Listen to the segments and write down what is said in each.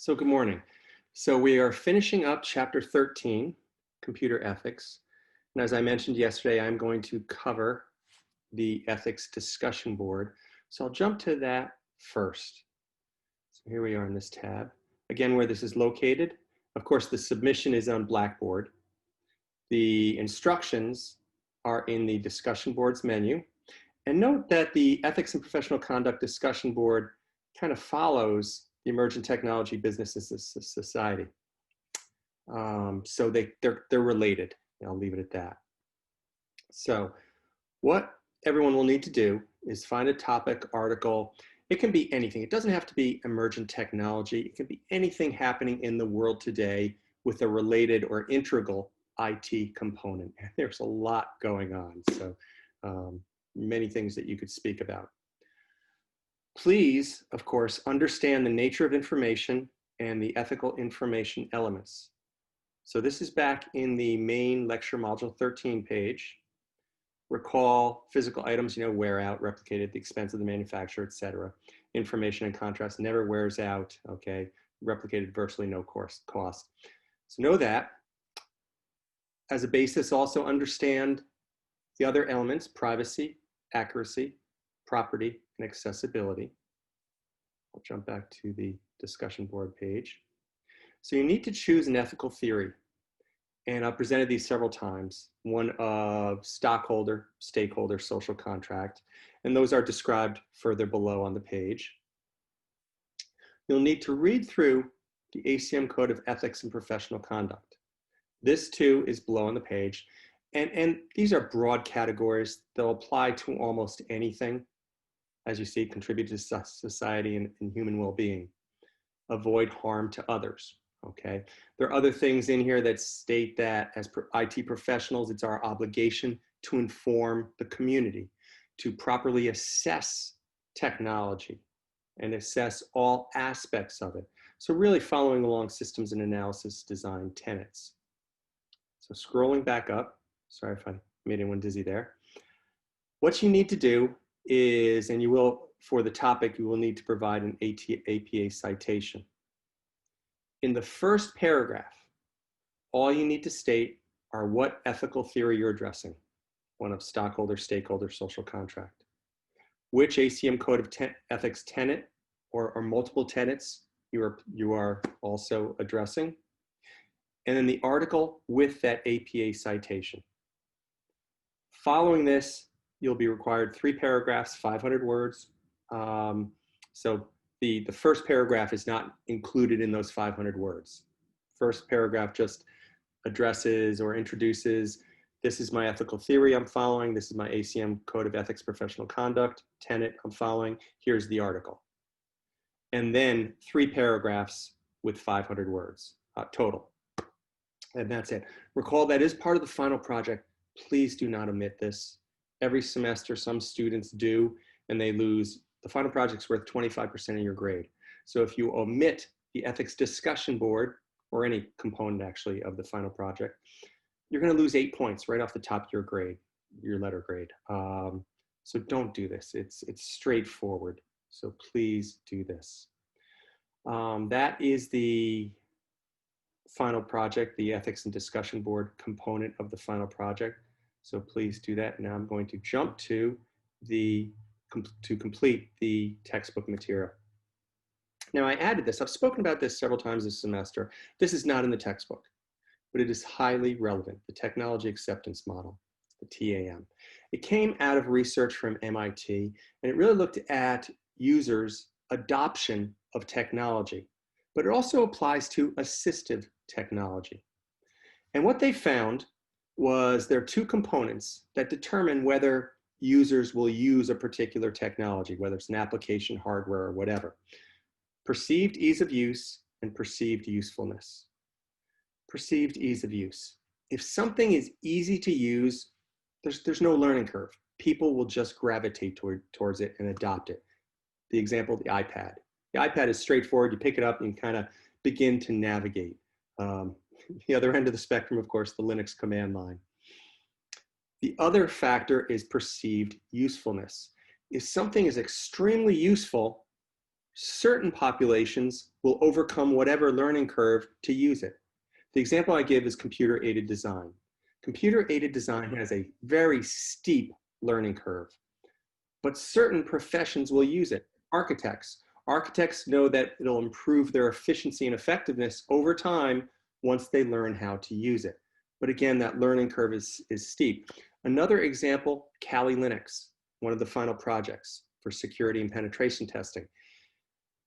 So good morning. So we are finishing up chapter 13, computer ethics. And as I mentioned yesterday, I'm going to cover the ethics discussion board. So I'll jump to that first. So here we are in this tab. Again, where this is located. Of course, the submission is on Blackboard. The instructions are in the discussion board's menu. And note that the ethics and professional conduct discussion board kind of follows the Emerging Technology Business Society. So they're related. I'll leave it at that. So what everyone will need to do is find a topic, article. It can be anything. It doesn't have to be emergent technology. It can be anything happening in the world today with a related or integral IT component. There's a lot going on. So many things that you could speak about. Please, of course, understand the nature of information and the ethical information elements. So this is back in the main lecture module 13 page. Recall physical items, wear out, replicated at the expense of the manufacturer, etc. Information in contrast never wears out, okay? Replicated virtually no cost. So know that. As a basis, also understand the other elements: privacy, accuracy, property, and accessibility. I'll jump back to the discussion board page. So you need to choose an ethical theory. And I've presented these several times. One of stockholder, stakeholder, social contract. And those are described further below on the page. You'll need to read through the ACM Code of Ethics and Professional Conduct. This too is below on the page. And these are broad categories. They'll apply to almost anything. As you see, contribute to society and human well-being. Avoid harm to others. Okay, there are other things in here that state that as IT professionals, it's our obligation to inform the community, to properly assess technology and assess all aspects of it. So really following along systems and analysis design tenets. So scrolling back up, sorry if I made anyone dizzy there. What you need to do is, and you will, for the topic, you will need to provide an APA citation. In the first paragraph, all you need to state are what ethical theory you're addressing. One of stockholder, stakeholder, social contract. Which ACM Code of Ethics tenet or multiple tenets you are also addressing. And then the article with that APA citation. Following this, you'll be required 3 paragraphs, 500 words. So the first paragraph is not included in those 500 words. First paragraph just addresses or introduces, this is my ethical theory I'm following, this is my ACM Code of Ethics Professional Conduct, tenet I'm following, here's the article. And then 3 paragraphs with 500 words total. And that's it. Recall that is part of the final project. Please do not omit this. Every semester, some students do, and they lose. The final project's worth 25% of your grade. So if you omit the ethics discussion board, or any component actually of the final project, you're gonna lose 8 points right off the top of your grade, your letter grade. So don't do this, it's straightforward. So please do this. That is the final project, the ethics and discussion board component of the final project. So please do that. Now I'm going to jump to complete the textbook material. Now I added this, I've spoken about this several times this semester. This is not in the textbook, but it is highly relevant, the Technology Acceptance Model, the TAM. It came out of research from MIT, and it really looked at users' adoption of technology, but it also applies to assistive technology. And what they found was there are 2 components that determine whether users will use a particular technology, whether it's an application, hardware, or whatever. Perceived ease of use and perceived usefulness. Perceived ease of use. If something is easy to use, there's no learning curve. People will just gravitate towards it and adopt it. The example, the iPad. The iPad is straightforward. You pick it up and kind of begin to navigate. The other end of the spectrum, of course, the Linux command line. The other factor is perceived usefulness. If something is extremely useful, certain populations will overcome whatever learning curve to use it. The example I give is computer-aided design. Computer-aided design has a very steep learning curve, but certain professions will use it. Architects know that it'll improve their efficiency and effectiveness over time once they learn how to use it. But again, that learning curve is steep. Another example, Kali Linux, one of the final projects for security and penetration testing.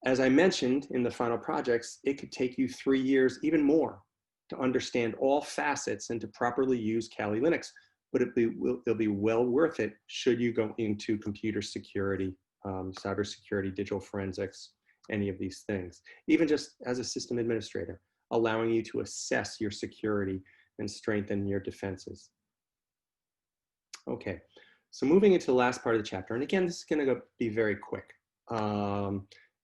As I mentioned in the final projects, it could take you 3 years, even more, to understand all facets and to properly use Kali Linux, but it'll be well worth it should you go into computer security, cybersecurity, digital forensics, any of these things. Even just as a system administrator, allowing you to assess your security and strengthen your defenses. Okay, so moving into the last part of the chapter, and again, this is gonna be very quick.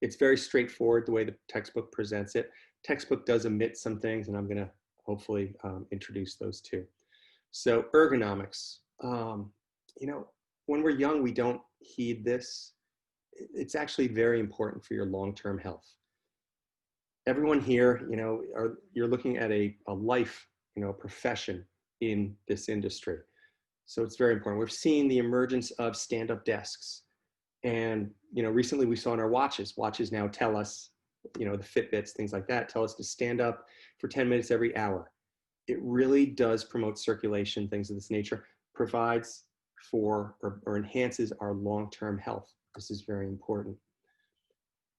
It's very straightforward the way the textbook presents it. Textbook does omit some things, and I'm gonna hopefully introduce those too. So ergonomics, you know, when we're young, we don't heed this. It's actually very important for your long-term health. Everyone here, you know, you're looking at a life, you know, profession in this industry. So it's very important. We've seen the emergence of stand-up desks. And, you know, recently we saw in our watches now tell us, you know, the Fitbits, things like that, tell us to stand up for 10 minutes every hour. It really does promote circulation, things of this nature, provides for or enhances our long-term health. This is very important.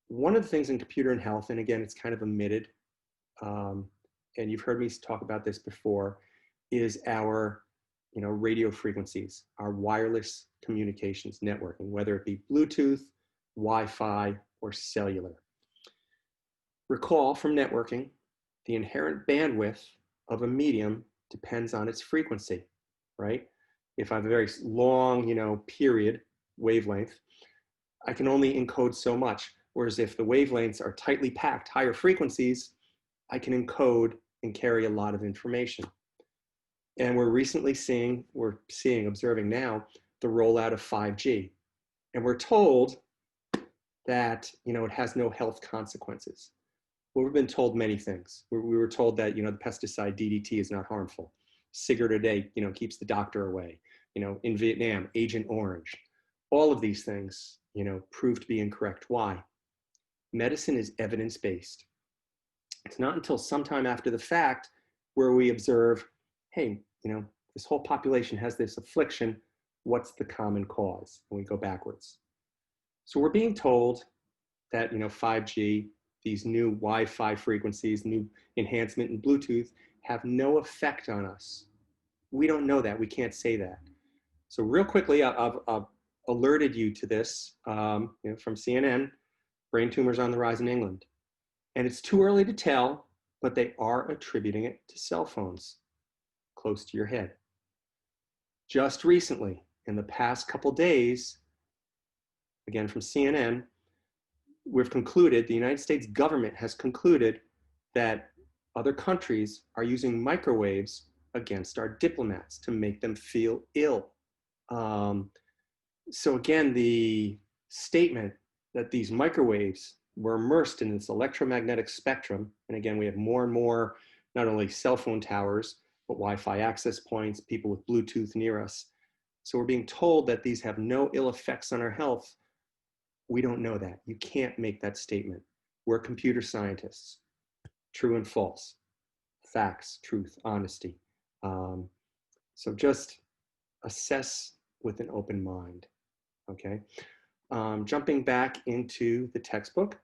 One of the things in computer and health, and again, it's kind of omitted, and you've heard me talk about this before, is our, you know, radio frequencies, our wireless communications networking, whether it be Bluetooth, Wi-Fi, or cellular. Recall from networking, the inherent bandwidth of a medium depends on its frequency, right? If I have a very long, you know, period, wavelength, I can only encode so much. Whereas if the wavelengths are tightly packed, higher frequencies, I can encode and carry a lot of information. And observing now, the rollout of 5G. And we're told that, you know, it has no health consequences. Well, we've been told many things. We were told that, you know, the pesticide DDT is not harmful. Cigarette a day, you know, keeps the doctor away. You know, in Vietnam, Agent Orange. All of these things, you know, prove to be incorrect. Why? Medicine is evidence-based. It's not until sometime after the fact where we observe, hey, you know, this whole population has this affliction. What's the common cause? And we go backwards. So we're being told that, you know, 5G, these new Wi-Fi frequencies, new enhancement in Bluetooth have no effect on us. We don't know that. We can't say that. So real quickly, I've alerted you to this, you know, from CNN, brain tumors on the rise in England. And it's too early to tell, but they are attributing it to cell phones close to your head. Just recently, in the past couple days, again from CNN, we've concluded, the United States government has concluded that other countries are using microwaves against our diplomats to make them feel ill. So again, the statement that these microwaves were immersed in this electromagnetic spectrum, and again, we have more and more, not only cell phone towers, but Wi-Fi access points, people with Bluetooth near us. So we're being told that these have no ill effects on our health. We don't know that. You can't make that statement. We're computer scientists. True and false. Facts, truth, honesty. So just assess with an open mind, okay? Jumping back into the textbook,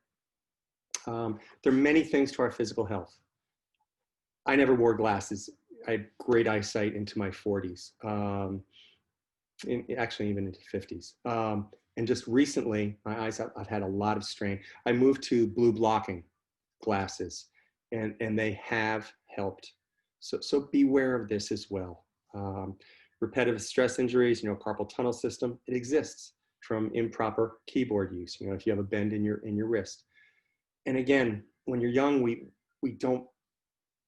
there are many things to our physical health. I never wore glasses. I had great eyesight into my 40s, actually even into 50s. And just recently, my eyes, I've had a lot of strain. I moved to blue blocking glasses, and they have helped. So beware of this as well. Repetitive stress injuries, you know, carpal tunnel system, it exists from improper keyboard use, you know, if you have a bend in your wrist. And again, when you're young, we don't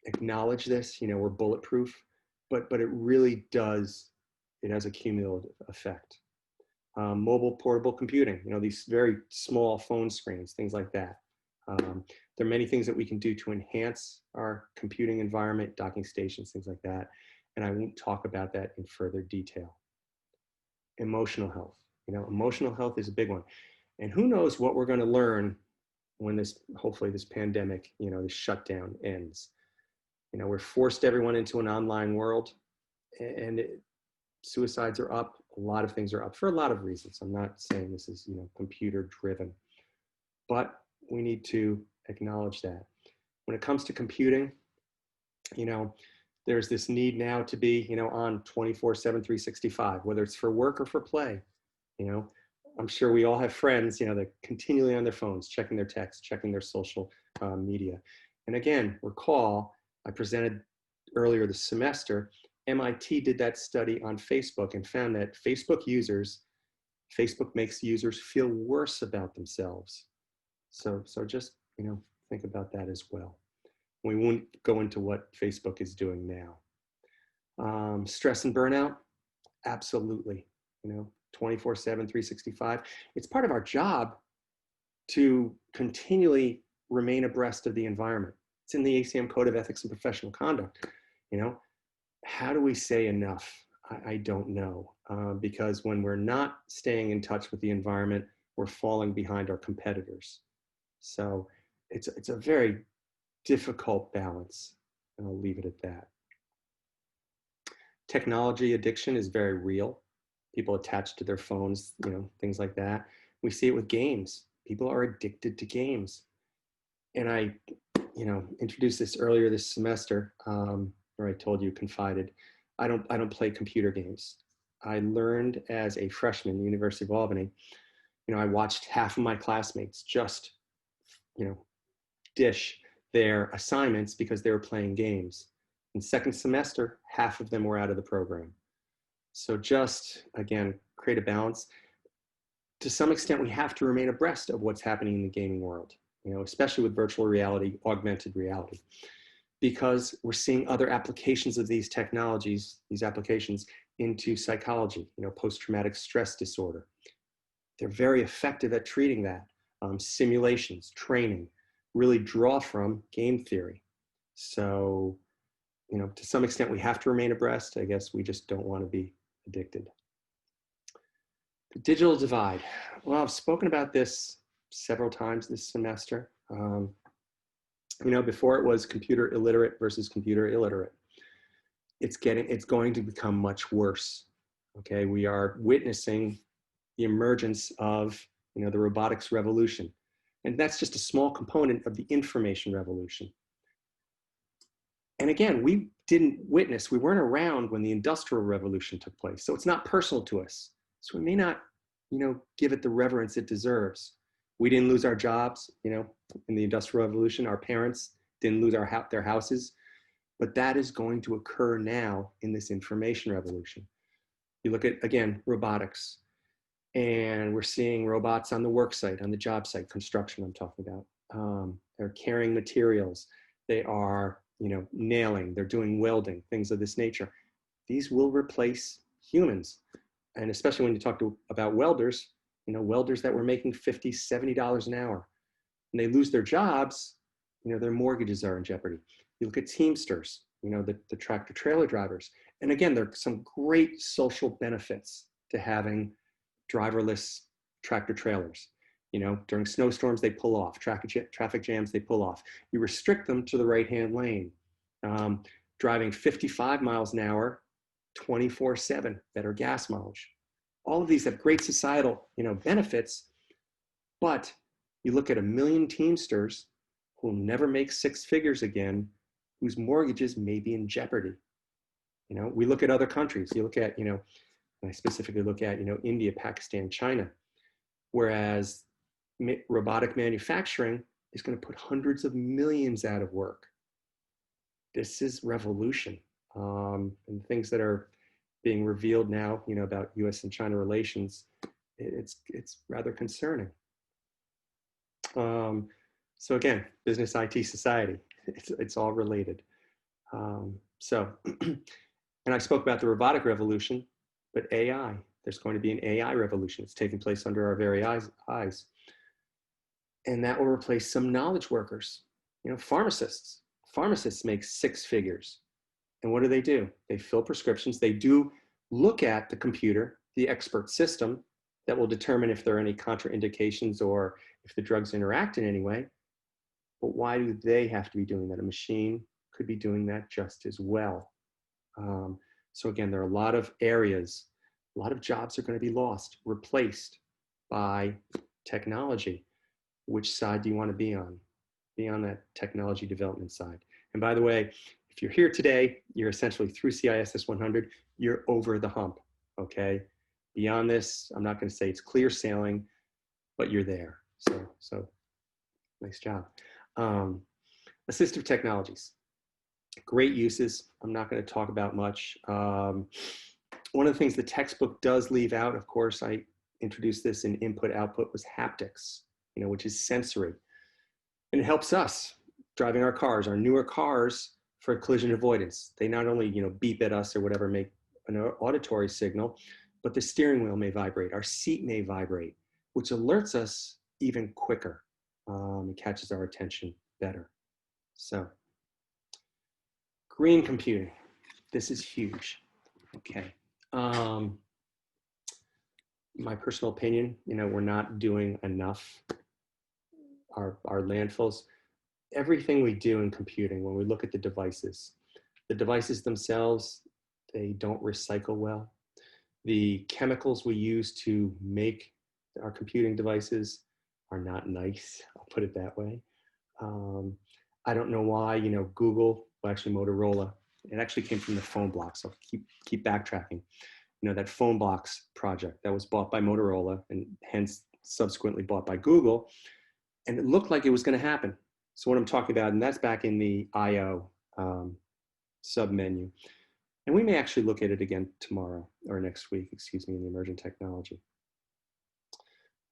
acknowledge this, you know, we're bulletproof, but it really does, it has a cumulative effect. mobile portable computing, these very small phone screens, things like that. There are many things that we can do to enhance our computing environment, docking stations, things like that. And I won't talk about that in further detail. Emotional health. Emotional health is a big one. And who knows what we're going to learn when hopefully this pandemic, this shutdown ends. We're forced everyone into an online world, and suicides are up. A lot of things are up for a lot of reasons. I'm not saying this is, computer driven, but we need to acknowledge that. When it comes to computing, there's this need now to be, on 24/7, 365, whether it's for work or for play. I'm sure we all have friends, that continually on their phones, checking their texts, checking their social media. And again, recall, I presented earlier this semester, MIT did that study on Facebook and found that Facebook makes users feel worse about themselves. So just, think about that as well. We won't go into what Facebook is doing now. Stress and burnout, absolutely. 24/7, 365. It's part of our job to continually remain abreast of the environment. It's in the ACM Code of Ethics and Professional Conduct. How do we say enough? I don't know, because when we're not staying in touch with the environment, we're falling behind our competitors. So it's a very difficult balance, and I'll leave it at that. Technology addiction is very real. People attached to their phones, things like that. We see it with games. People are addicted to games. And I, introduced this earlier this semester, where I told you, confided, I don't play computer games. I learned as a freshman at the University of Albany, I watched half of my classmates just, dish their assignments because they were playing games. In second semester, half of them were out of the program. So just, again, create a balance. To some extent, we have to remain abreast of what's happening in the gaming world, especially with virtual reality, augmented reality, because we're seeing other applications of these technologies, these applications into psychology, post-traumatic stress disorder. They're very effective at treating that. Simulations, training, really draw from game theory. So, to some extent, we have to remain abreast. I guess we just don't want to be addicted. The digital divide. Well, I've spoken about this several times this semester. Before it was computer illiterate versus computer illiterate. It's going to become much worse. Okay, we are witnessing the emergence of, the robotics revolution. And that's just a small component of the information revolution. And again, we weren't around when the Industrial Revolution took place. So it's not personal to us. So we may not, give it the reverence it deserves. We didn't lose our jobs, in the Industrial Revolution. Our parents didn't lose their houses. But that is going to occur now in this information revolution. You look at, again, robotics. And we're seeing robots on the work site, on the job site, construction I'm talking about. They're carrying materials. They are, nailing, they're doing welding, things of this nature. These will replace humans. And especially when you talk about welders, welders that were making $50, $70 an hour. When they lose their jobs, their mortgages are in jeopardy. You look at Teamsters, the tractor trailer drivers. And again, there are some great social benefits to having driverless tractor trailers. During snowstorms, they pull off. Traffic jams, they pull off. You restrict them to the right-hand lane. Driving 55 miles an hour, 24/7, better gas mileage. All of these have great societal, benefits, but you look at 1 million Teamsters who will never make 6 figures again, whose mortgages may be in jeopardy. We look at other countries. You look at, I specifically look at, India, Pakistan, China, whereas robotic manufacturing is going to put hundreds of millions out of work. This is revolution. And things that are being revealed now, about US and China relations, it's rather concerning. So again, business, IT, society, it's all related. And I spoke about the robotic revolution, but AI, There's going to be an AI revolution. It's taking place under our very eyes. And that will replace some knowledge workers, pharmacists. Pharmacists make 6 figures. And what do? They fill prescriptions. They do look at the computer, the expert system that will determine if there are any contraindications or if the drugs interact in any way. But why do they have to be doing that? A machine could be doing that just as well. So again, there are a lot of areas, a lot of jobs are going to be lost, replaced by technology. Which side do you want to be on? Be on that technology development side. And by the way, if you're here today, you're essentially through CISS 100, you're over the hump, okay? Beyond this, I'm not going to say it's clear sailing, but you're there. So nice job. Assistive technologies, great uses. I'm not going to talk about much. One of the things the textbook does leave out, of course, I introduced this in input output, was haptics, which is sensory. And it helps us driving our cars, our newer cars, for collision avoidance. They not only, beep at us or whatever, make an auditory signal, but the steering wheel may vibrate, our seat may vibrate, which alerts us even quicker. It catches our attention better. So, green computing. This is huge. Okay. My personal opinion, we're not doing enough. Our landfills, everything we do in computing, when we look at the devices themselves, they don't recycle well. The chemicals we use to make our computing devices are not nice, I'll put it that way. I don't know why, Google, well, actually Motorola, it actually came from the phone blocks. So I'll keep backtracking. That phone blocks project that was bought by Motorola and hence subsequently bought by Google. And it looked like it was going to happen. So what I'm talking about, and that's back in the IO submenu. And we may actually look at it again tomorrow or next week, in the emerging technology.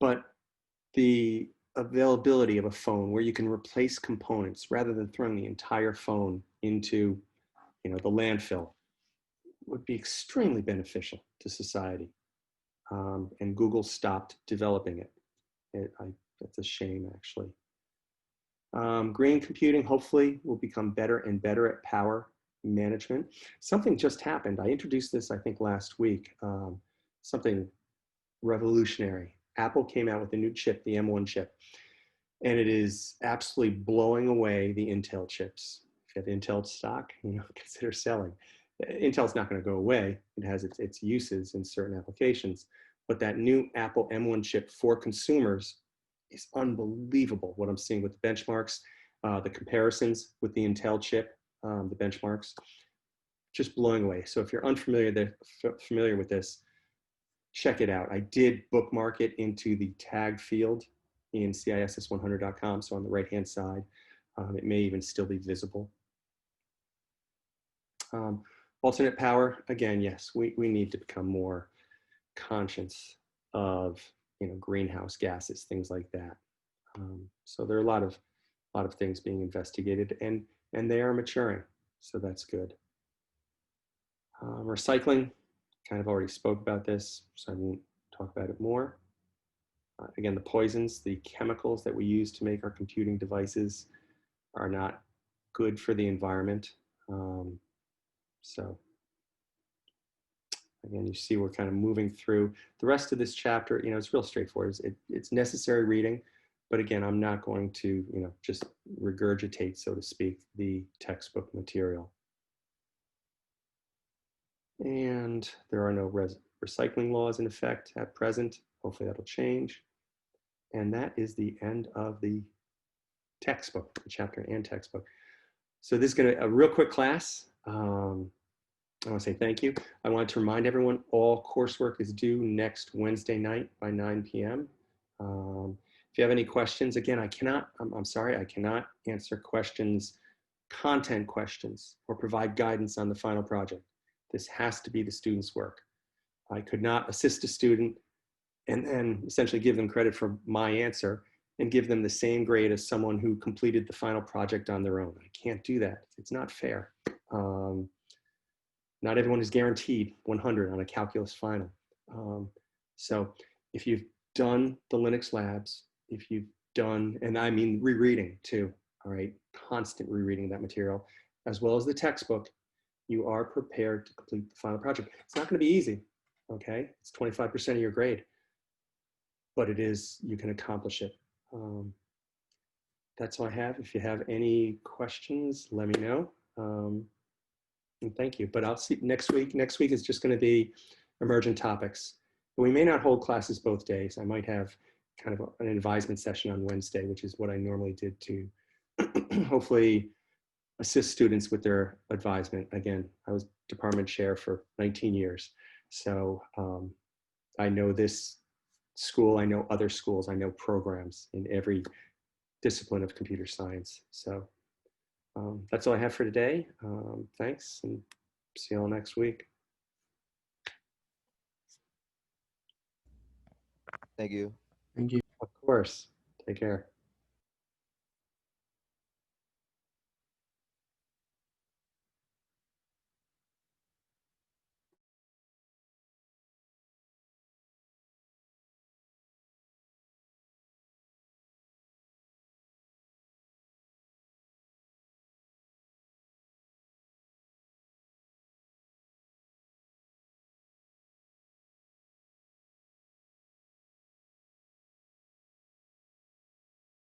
But the availability of a phone where you can replace components rather than throwing the entire phone into, the landfill would be extremely beneficial to society. And Google stopped developing it. That's a shame, actually. Green computing, hopefully, will become better and better at power management. Something just happened. I introduced this, I think, last week. Something revolutionary. Apple came out with a new chip, the M1 chip, and it is absolutely blowing away the Intel chips. If you have Intel stock, consider selling. Intel's not going to go away. It has its uses in certain applications, but that new Apple M1 chip for consumers is unbelievable. What I'm seeing with the benchmarks, the comparisons with the Intel chip, the benchmarks, just blowing away. So if you're familiar with this, check it out. I did bookmark it into the tag field in CISS100.com. So on the right-hand side, it may even still be visible. Alternate power, again, yes, we need to become more conscious of greenhouse gases, things like that. So there are a lot of things being investigated, and they are maturing, so that's good. Recycling, kind of already spoke about this, so I won't talk about it more. Again, the poisons, the chemicals that we use to make our computing devices are not good for the environment. So again, you see we're kind of moving through the rest of this chapter. It's real straightforward. It's necessary reading, but again, I'm not going to just regurgitate, so to speak, the textbook material. And there are no recycling laws in effect at present. Hopefully that'll change. And that is the end of the textbook, the chapter and textbook. So this is a real quick class. I want to say thank you. I want to remind everyone all coursework is due next Wednesday night by 9 p.m. If you have any questions, again, I'm sorry, I cannot answer questions, content questions, or provide guidance on the final project. This has to be the student's work. I could not assist a student and then essentially give them credit for my answer and give them the same grade as someone who completed the final project on their own. I can't do that. It's not fair. Not everyone is guaranteed 100 on a calculus final. So if you've done the Linux labs, if you've done, and I mean rereading too, all right, constant rereading of that material, as well as the textbook, you are prepared to complete the final project. It's not going to be easy, okay? It's 25% of your grade, but it is, you can accomplish it. That's all I have. If you have any questions, let me know. And thank you. But I'll see next week. Next week is just going to be emergent topics. We may not hold classes both days. I might have kind of an advisement session on Wednesday, which is what I normally did to hopefully assist students with their advisement. Again, I was department chair for 19 years. So I know this school, I know other schools, I know programs in every discipline of computer science. So that's all I have for today. Thanks, and see you all next week. Thank you. Thank you. Of course. Take care.